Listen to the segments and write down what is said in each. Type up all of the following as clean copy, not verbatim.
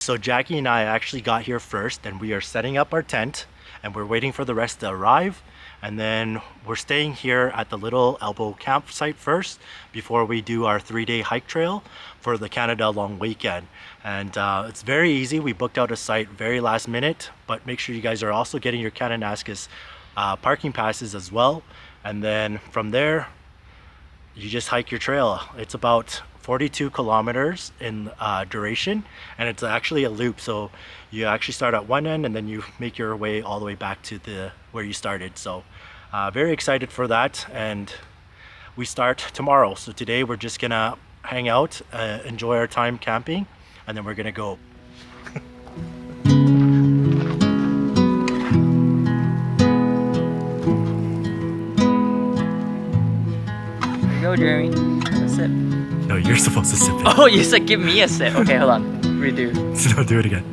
So Jackie and I actually got here first, and we are setting up our tent and we're waiting for the rest to arrive, and then we're staying here at the Little Elbow campsite first before we do our 3-day hike trail for the Canada long weekend. And it's very easy. We booked out a site very last minute, but make sure you guys are also getting your Kananaskis parking passes as well. And then from there you just hike your trail. It's about 42 kilometers in duration, and it's actually a loop, so you actually start at one end and then you make your way all the way back to the where you started. So very excited for that, and we start tomorrow. So today we're just gonna hang out, enjoy our time camping, and then we're gonna go. Here you go, Jeremy. Have a sip. No, you're supposed to sip it. Oh, you said give me a sip. Okay, hold on. Redo. No, do it again.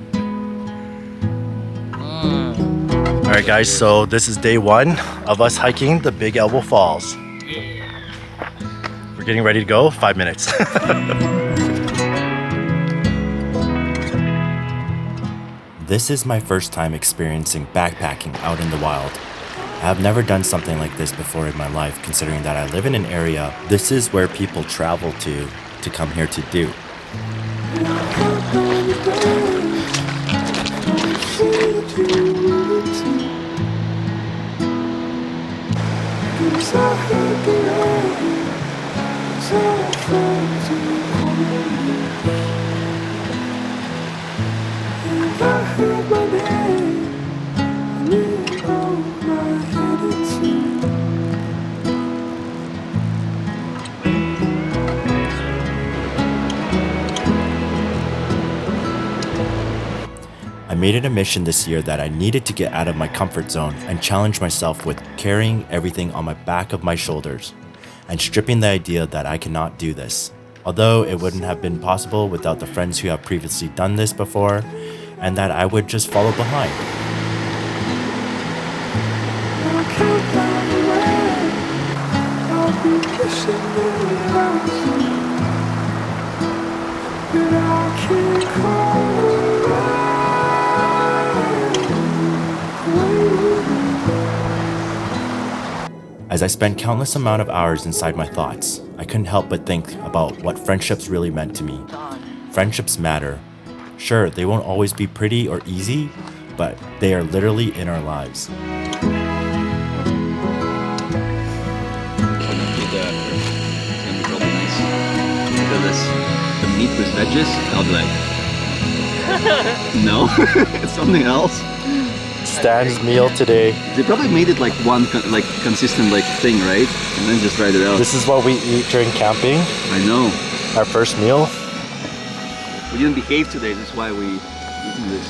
All right, guys. So this is day one of us hiking the Big Elbow Falls. Yeah. We're getting ready to go. 5 minutes. This is my first time experiencing backpacking out in the wild. I have never done something like this before in my life, considering that I live in an area this is where people travel to come here to do. I made it a mission this year that I needed to get out of my comfort zone and challenge myself with carrying everything on my back of my shoulders and stripping the idea that I cannot do this. Although it wouldn't have been possible without the friends who have previously done this before, and that I would just follow behind. As I spent countless amount of hours inside my thoughts, I couldn't help but think about what friendships really meant to me. Friendships matter. Sure, they won't always be pretty or easy, but they are literally in our lives. The meat with veggies, I'll be like, no, it's something else. Stan's meal today. They probably made it like one consistent thing, right? And then just tried it out. This is what we eat during camping. I know. Our first meal. We didn't behave today, that's why we eating this.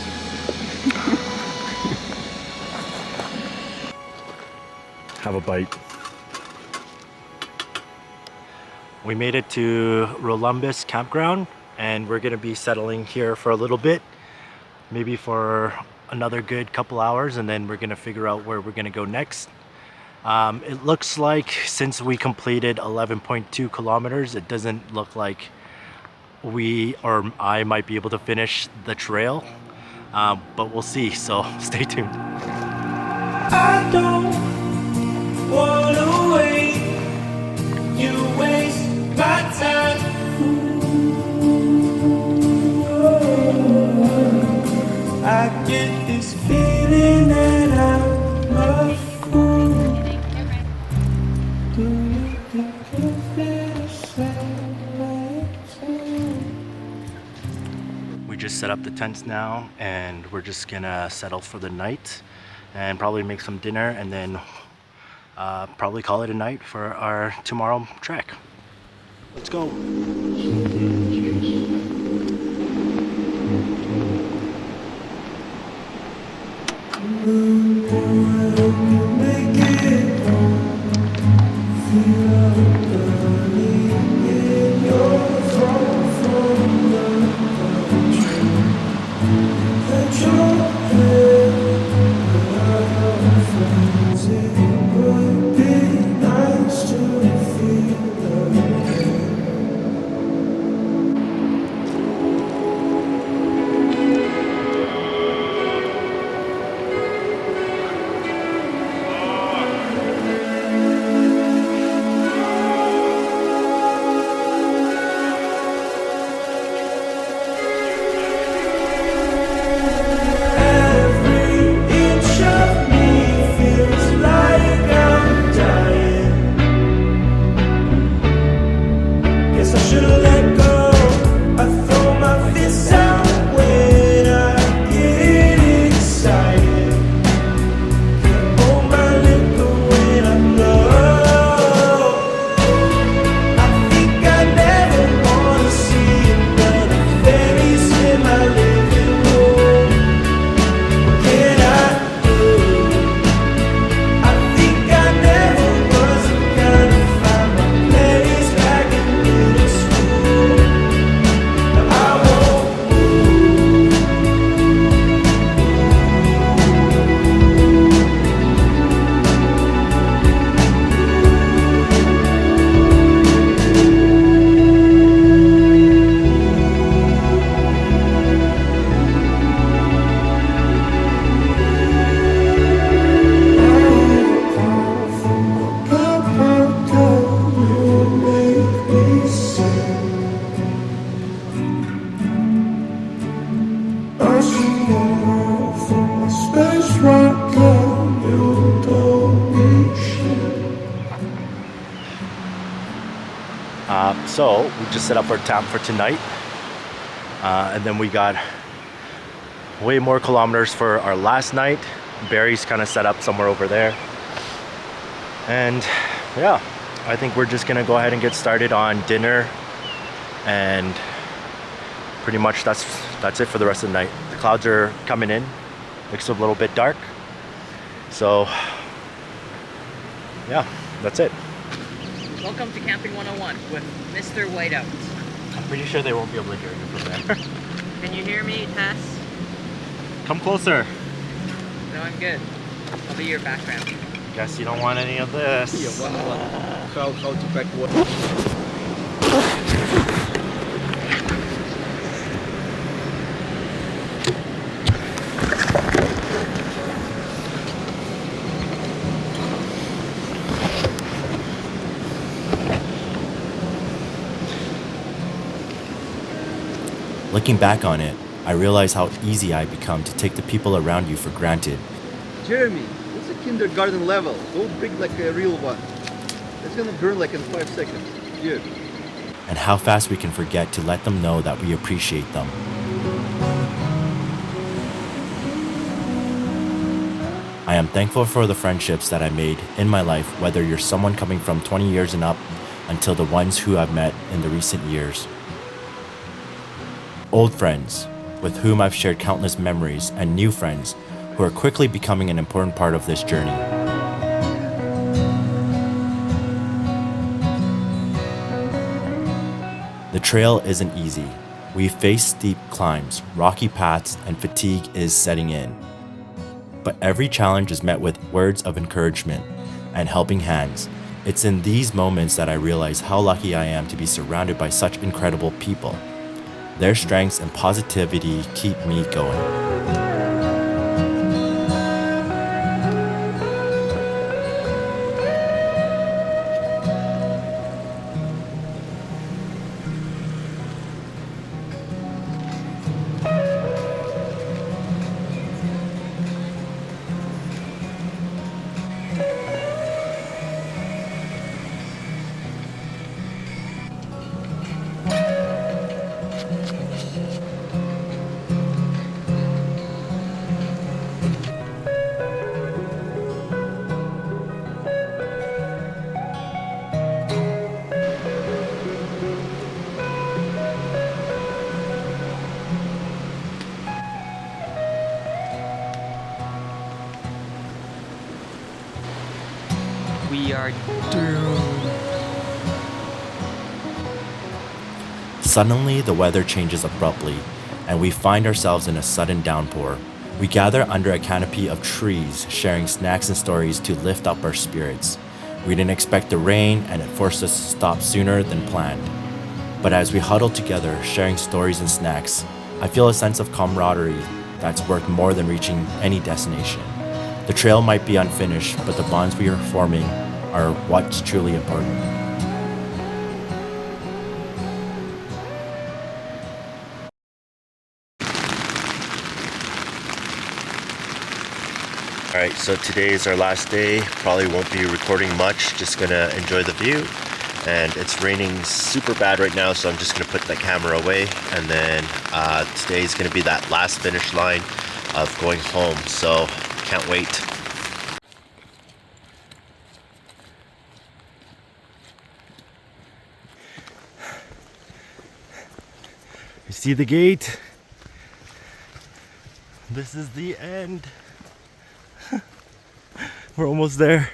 Have a bite. We made it to Rolumbus campground, and we're gonna be settling here for a little bit, maybe for another good couple hours, and then we're gonna figure out where we're gonna go next. It looks like since we completed 11.2 kilometers, it doesn't look like we or I might be able to finish the trail, but we'll see, so stay tuned. I don't wanna wait, you waste my time. I get this feeling that I'm a fool. Do you think you feel the same? We just set up the tents now, and we're just gonna settle for the night and probably make some dinner, and then probably call it a night for our tomorrow trek. Let's go. Would be nice to feel. Earth in space right now. You don't need shit. So we just set up our camp for tonight, and then we got way more kilometers for our last night. Barry's kind of set up somewhere over there, and yeah, I think we're just gonna go ahead and get started on dinner, and pretty much that's it for the rest of the night. The clouds are coming in, looks a little bit dark, so yeah, that's it. Welcome to Camping 101 with Mr. Whiteout. I'm pretty sure they won't be able to hear you from there. Can you hear me, Tess? Come closer. No, I'm good. I'll be your background. Guess you don't want any of this. How to pack what? Looking back on it, I realize how easy I become to take the people around you for granted. Jeremy, what's a kindergarten level? Go big like a real one. It's gonna burn like in 5 seconds. Dude. And how fast we can forget to let them know that we appreciate them. I am thankful for the friendships that I made in my life, whether you're someone coming from 20 years and up until the ones who I've met in the recent years. Old friends, with whom I've shared countless memories, and new friends, who are quickly becoming an important part of this journey. The trail isn't easy. We face steep climbs, rocky paths, and fatigue is setting in. But every challenge is met with words of encouragement and helping hands. It's in these moments that I realize how lucky I am to be surrounded by such incredible people. Their strengths and positivity keep me going. We are doomed. Suddenly, the weather changes abruptly, and we find ourselves in a sudden downpour. We gather under a canopy of trees, sharing snacks and stories to lift up our spirits. We didn't expect the rain, and it forced us to stop sooner than planned. But as we huddle together, sharing stories and snacks, I feel a sense of camaraderie that's worth more than reaching any destination. The trail might be unfinished, but the bonds we are forming are what's truly important. Alright, so today is our last day. Probably won't be recording much, just gonna enjoy the view. And it's raining super bad right now, so I'm just gonna put the camera away. And then today is gonna be that last finish line of going home, so can't wait. You see the gate? This is the end. We're almost there.